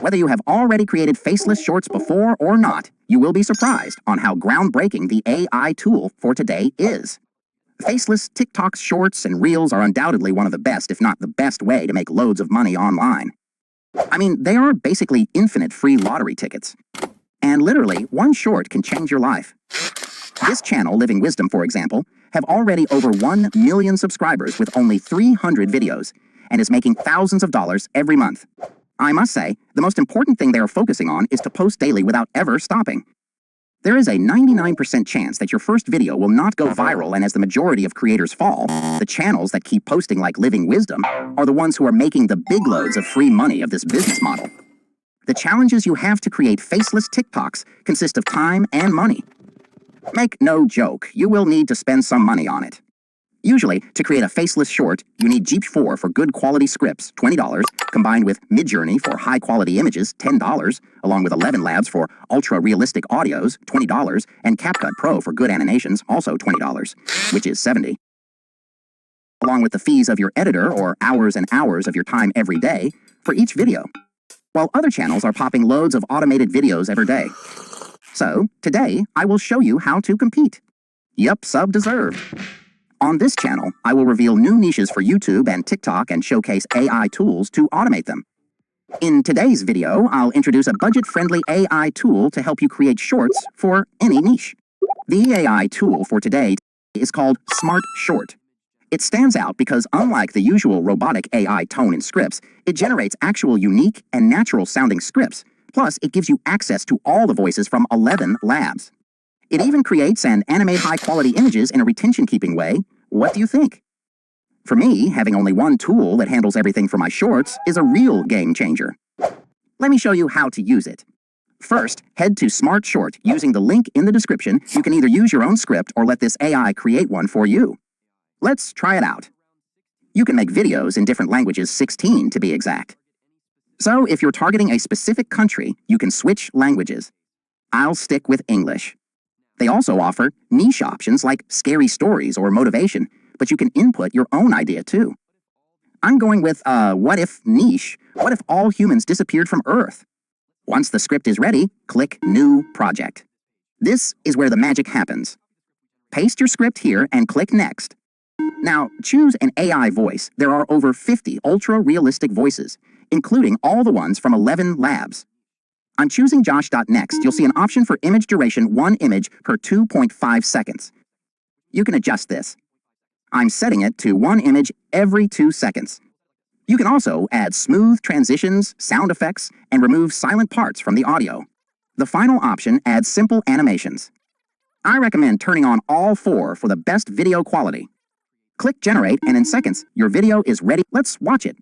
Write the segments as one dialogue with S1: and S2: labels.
S1: Whether you have already created faceless shorts before or not, you will be surprised on how groundbreaking the AI tool for today is. Faceless TikToks, shorts, and reels are undoubtedly one of the best, if not the best way to make loads of money online. I mean, they are basically infinite free lottery tickets. And literally, one short can change your life. This channel, Living Wisdom, for example, have already over 1 million subscribers with only 300 videos, and is making thousands of dollars every month. I must say, the most important thing they are focusing on is to post daily without ever stopping. There is a 99% chance that your first video will not go viral, and as the majority of creators fall, the channels that keep posting like Living Wisdom are the ones who are making the big loads of free money of this business model. The challenges you have to create faceless TikToks consist of time and money. Make no joke, you will need to spend some money on it. Usually, to create a faceless short, you need Jeep4 for good quality scripts, $20, combined with Midjourney for high quality images, $10, along with 11 Labs for ultra realistic audios, $20, and CapCut Pro for good animations, also $20, which is $70. Along with the fees of your editor or hours and hours of your time every day for each video. While other channels are popping loads of automated videos every day. So, today, I will show you how to compete. Yup, sub deserved. On this channel, I will reveal new niches for YouTube and TikTok and showcase AI tools to automate them. In today's video, I'll introduce a budget-friendly AI tool to help you create shorts for any niche. The AI tool for today is called Smartshort. It stands out because unlike the usual robotic AI tone in scripts, it generates actual unique and natural-sounding scripts. Plus, it gives you access to all the voices from 11 labs. It even creates and animates high-quality images in a retention-keeping way. What do you think? For me, having only one tool that handles everything for my shorts is a real game changer. Let me show you how to use it. First, head to Smartshort. Using the link in the description, you can either use your own script or let this AI create one for you. Let's try it out. You can make videos in different languages, 16 to be exact. So if you're targeting a specific country, you can switch languages. I'll stick with English. They also offer niche options like scary stories or motivation, but you can input your own idea too. I'm going with what if niche. What if all humans disappeared from Earth? Once the script is ready, click New Project. This is where the magic happens. Paste your script here and click Next. Now, choose an AI voice. There are over 50 ultra-realistic voices, including all the ones from 11 labs. I'm choosing Josh.next. You'll see an option for image duration, 1 image per 2.5 seconds. You can adjust this. I'm setting it to 1 image every 2 seconds. You can also add smooth transitions, sound effects, and remove silent parts from the audio. The final option adds simple animations. I recommend turning on all 4 for the best video quality. Click Generate, and in seconds, your video is ready. Let's watch it.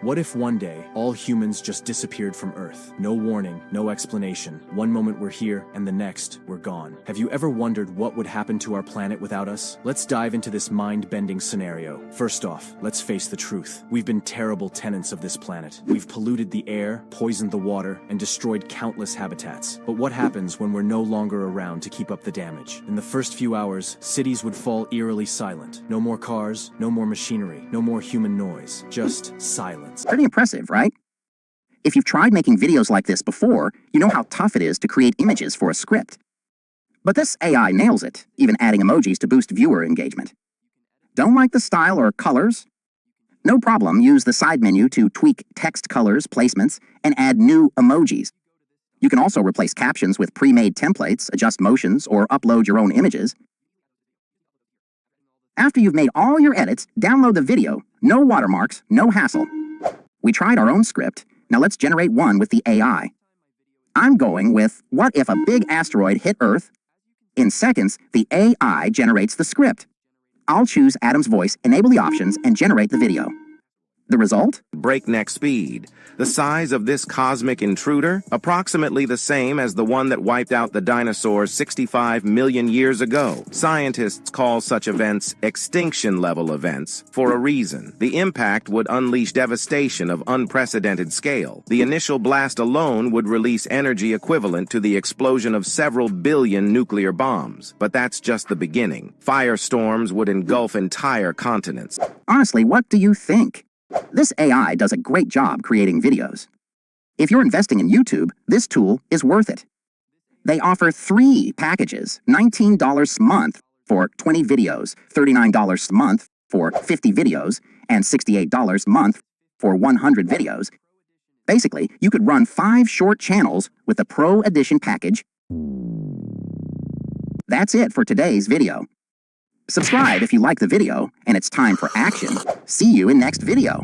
S2: What if one day, all humans just disappeared from Earth? No warning, no explanation. One moment we're here, and the next, we're gone. Have you ever wondered what would happen to our planet without us? Let's dive into this mind-bending scenario. First off, let's face the truth. We've been terrible tenants of this planet. We've polluted the air, poisoned the water, and destroyed countless habitats. But what happens when we're no longer around to keep up the damage? In the first few hours, cities would fall eerily silent. No more cars, no more machinery, no more human noise. Just silence.
S1: Pretty impressive, right? If you've tried making videos like this before, you know how tough it is to create images for a script. But this AI nails it, even adding emojis to boost viewer engagement. Don't like the style or colors? No problem, use the side menu to tweak text colors, placements, and add new emojis. You can also replace captions with pre-made templates, adjust motions, or upload your own images. After you've made all your edits, download the video. No watermarks, no hassle. We tried our own script. Now let's generate one with the AI. I'm going with, what if a big asteroid hit Earth? In seconds, the AI generates the script. I'll choose Adam's voice, enable the options, and generate the video. The result?
S3: Breakneck speed. The size of this cosmic intruder, approximately the same as the one that wiped out the dinosaurs 65 million years ago. Scientists call such events extinction-level events for a reason. The impact would unleash devastation of unprecedented scale. The initial blast alone would release energy equivalent to the explosion of several billion nuclear bombs. But that's just the beginning. Firestorms would engulf entire continents.
S1: Honestly, what do you think? This AI does a great job creating videos. If you're investing in YouTube, this tool is worth it. They offer 3 packages, $19 a month for 20 videos, $39 a month for 50 videos, and $68 a month for 100 videos. Basically, you could run 5 short channels with the Pro Edition package. That's it for today's video. Subscribe if you like the video, and it's time for action. See you in next video.